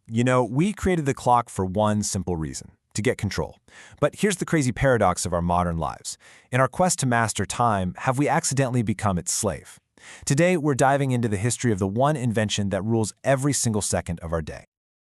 You know, we created the clock for one simple reason: to get control. But here's the crazy paradox of our modern lives. In our quest to master time, have we accidentally become its slave? Today, we're diving into the history of the one invention that rules every single second of our day.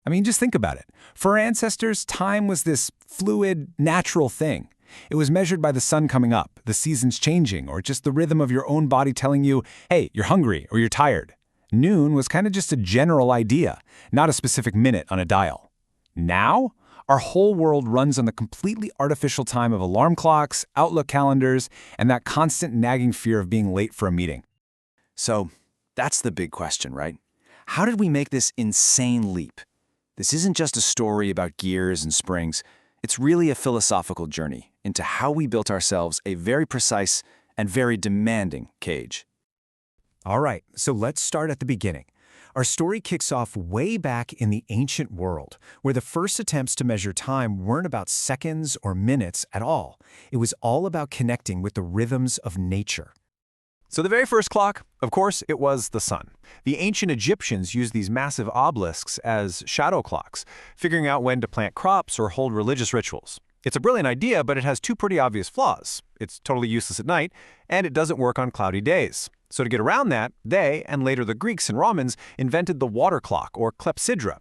I mean, just think about it. For our ancestors, time was this fluid, natural thing. It was measured by the sun coming up, the seasons changing, or just the rhythm of your own body telling you, hey, you're hungry or you're tired. Noon was kind of just a general idea, not a specific minute on a dial. Now, our whole world runs on the completely artificial time of alarm clocks, Outlook calendars, and that constant nagging fear of being late for a meeting. So, that's the big question, right? How did we make this insane leap? This isn't just a story about gears and springs. It's really a philosophical journey into how we built ourselves a very precise and very demanding cage. All right, so let's start at the beginning. Our story kicks off way back in the ancient world, where the first attempts to measure time weren't about seconds or minutes at all. It was all about connecting with the rhythms of nature. So the very first clock, of course, it was the sun. The ancient Egyptians used these massive obelisks as shadow clocks, figuring out when to plant crops or hold religious rituals. It's a brilliant idea, but it has two pretty obvious flaws. It's totally useless at night, and it doesn't work on cloudy days. So to get around that, they, and later the Greeks and Romans, invented the water clock, or clepsydra.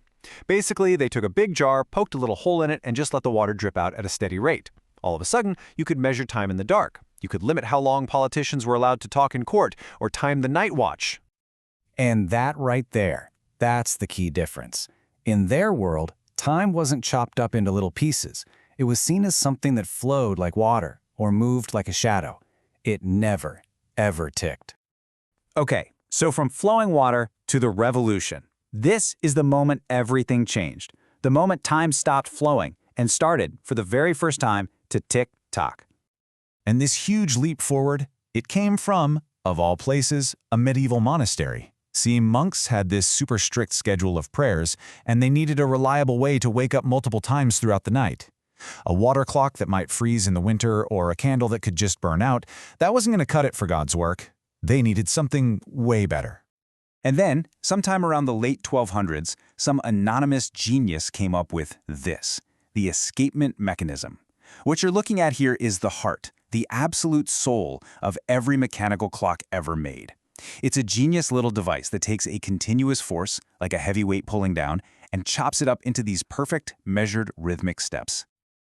Basically, they took a big jar, poked a little hole in it, and just let the water drip out at a steady rate. All of a sudden, you could measure time in the dark. You could limit how long politicians were allowed to talk in court, or time the night watch. And that right there, that's the key difference. In their world, time wasn't chopped up into little pieces. It was seen as something that flowed like water or moved like a shadow. It never, ever ticked. Okay, so from flowing water to the revolution. This is the moment everything changed. The moment time stopped flowing and started, for the very first time, to tick-tock. And this huge leap forward, it came from, of all places, a medieval monastery. See, monks had this super strict schedule of prayers, and they needed a reliable way to wake up multiple times throughout the night. A water clock that might freeze in the winter or a candle that could just burn out, that wasn't going to cut it for God's work. They needed something way better. And then, sometime around the late 1200s, some anonymous genius came up with this, the escapement mechanism. What you're looking at here is the heart, the absolute soul of every mechanical clock ever made. It's a genius little device that takes a continuous force, like a heavy weight pulling down, and chops it up into these perfect, measured rhythmic steps.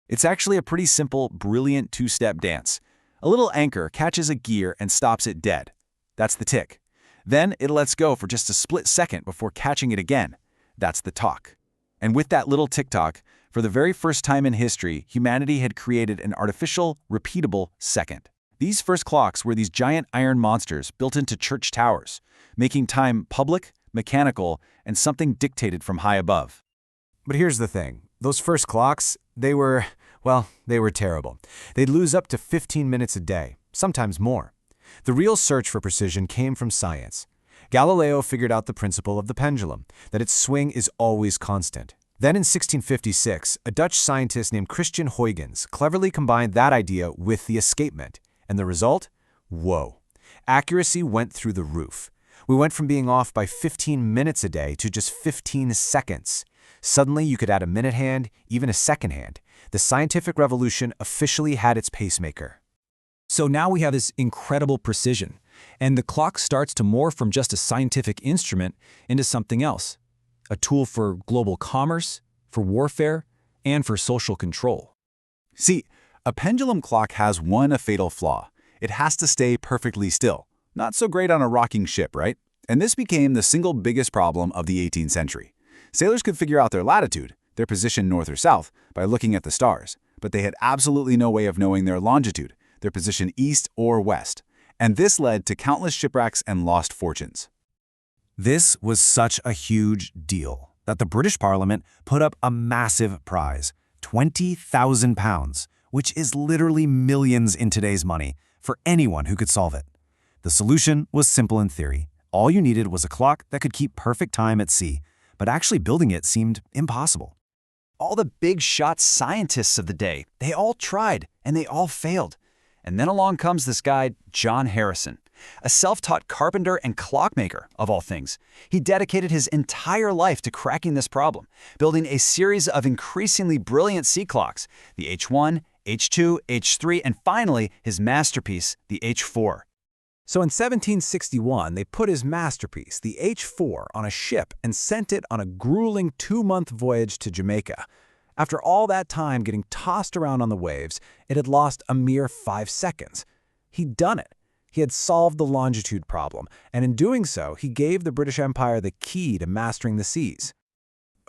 It's actually a pretty simple, brilliant two-step dance. A little anchor catches a gear and stops it dead. That's the tick. Then it lets go for just a split second before catching it again. That's the tock. And with that little tick-tock, for the very first time in history, humanity had created an artificial, repeatable second. These first clocks were these giant iron monsters built into church towers, making time public, mechanical, and something dictated from high above. But here's the thing. Those first clocks, they were terrible. They'd lose up to 15 minutes a day, sometimes more. The real search for precision came from science. Galileo figured out the principle of the pendulum, that its swing is always constant. Then in 1656, a Dutch scientist named Christian Huygens cleverly combined that idea with the escapement. And the result? Whoa. Accuracy went through the roof. We went from being off by 15 minutes a day to just 15 seconds. Suddenly, you could add a minute hand, even a second hand. The scientific revolution officially had its pacemaker. So now we have this incredible precision, and the clock starts to morph from just a scientific instrument into something else. A tool for global commerce, for warfare, and for social control. See, a pendulum clock has one fatal flaw. It has to stay perfectly still. Not so great on a rocking ship, right? And this became the single biggest problem of the 18th century. Sailors could figure out their latitude, their position north or south, by looking at the stars, but they had absolutely no way of knowing their longitude, their position east or west. And this led to countless shipwrecks and lost fortunes. This was such a huge deal that the British Parliament put up a massive prize, £20,000, which is literally millions in today's money, for anyone who could solve it. The solution was simple in theory. All you needed was a clock that could keep perfect time at sea, but actually building it seemed impossible. All the big shot scientists of the day, they all tried, and they all failed. And then along comes this guy, John Harrison. a self-taught carpenter and clockmaker, of all things. He dedicated his entire life to cracking this problem, building a series of increasingly brilliant sea clocks, the H1, H2, H3, and finally his masterpiece, the H4. So in 1761, they put his masterpiece, the H4, on a ship and sent it on a grueling 2-month voyage to Jamaica. After all that time getting tossed around on the waves, it had lost a mere 5 seconds. He'd done it. He had solved the longitude problem, and in doing so, he gave the British Empire the key to mastering the seas.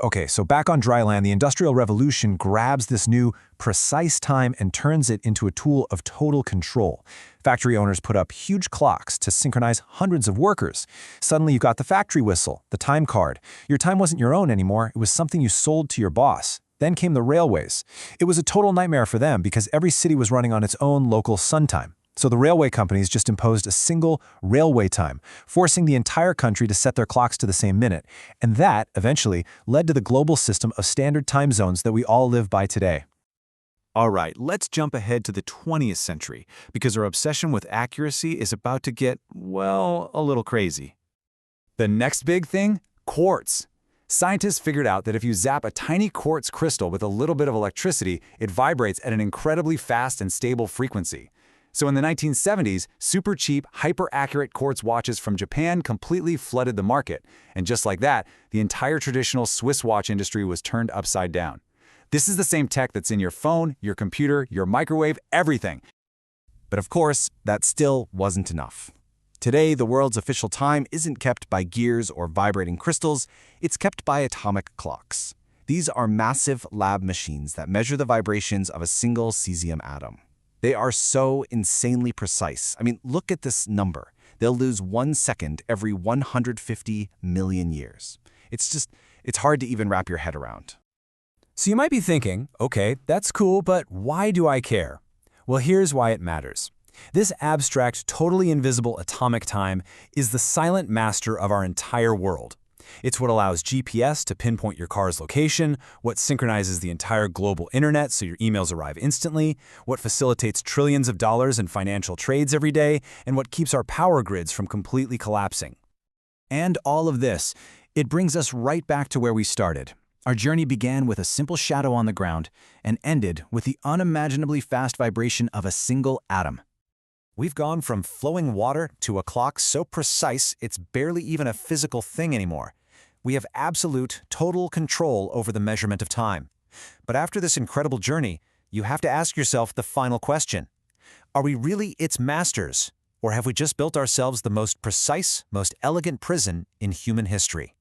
Okay, so back on dry land, the Industrial Revolution grabs this new, precise time and turns it into a tool of total control. Factory owners put up huge clocks to synchronize hundreds of workers. Suddenly, you got the factory whistle, the time card. Your time wasn't your own anymore, it was something you sold to your boss. Then came the railways. It was a total nightmare for them because every city was running on its own local sun time. So the railway companies just imposed a single railway time, forcing the entire country to set their clocks to the same minute. And that, eventually, led to the global system of standard time zones that we all live by today. All right, let's jump ahead to the 20th century, because our obsession with accuracy is about to get, well, a little crazy. The next big thing? Quartz. Scientists figured out that if you zap a tiny quartz crystal with a little bit of electricity, it vibrates at an incredibly fast and stable frequency. So in the 1970s, super cheap, hyper-accurate quartz watches from Japan completely flooded the market. And just like that, the entire traditional Swiss watch industry was turned upside down. This is the same tech that's in your phone, your computer, your microwave, everything. But of course, that still wasn't enough. Today, the world's official time isn't kept by gears or vibrating crystals, it's kept by atomic clocks. These are massive lab machines that measure the vibrations of a single cesium atom. They are so insanely precise. I mean, look at this number. They'll lose 1 second every 150 million years. It's hard to even wrap your head around. So you might be thinking, okay, that's cool, but why do I care? Well, here's why it matters. This abstract, totally invisible atomic time is the silent master of our entire world. It's what allows GPS to pinpoint your car's location, what synchronizes the entire global internet so your emails arrive instantly, what facilitates trillions of dollars in financial trades every day, and what keeps our power grids from completely collapsing. And all of this, it brings us right back to where we started. Our journey began with a simple shadow on the ground and ended with the unimaginably fast vibration of a single atom. We've gone from flowing water to a clock so precise it's barely even a physical thing anymore. We have absolute, total control over the measurement of time. But after this incredible journey, you have to ask yourself the final question. Are we really its masters, or have we just built ourselves the most precise, most elegant prison in human history?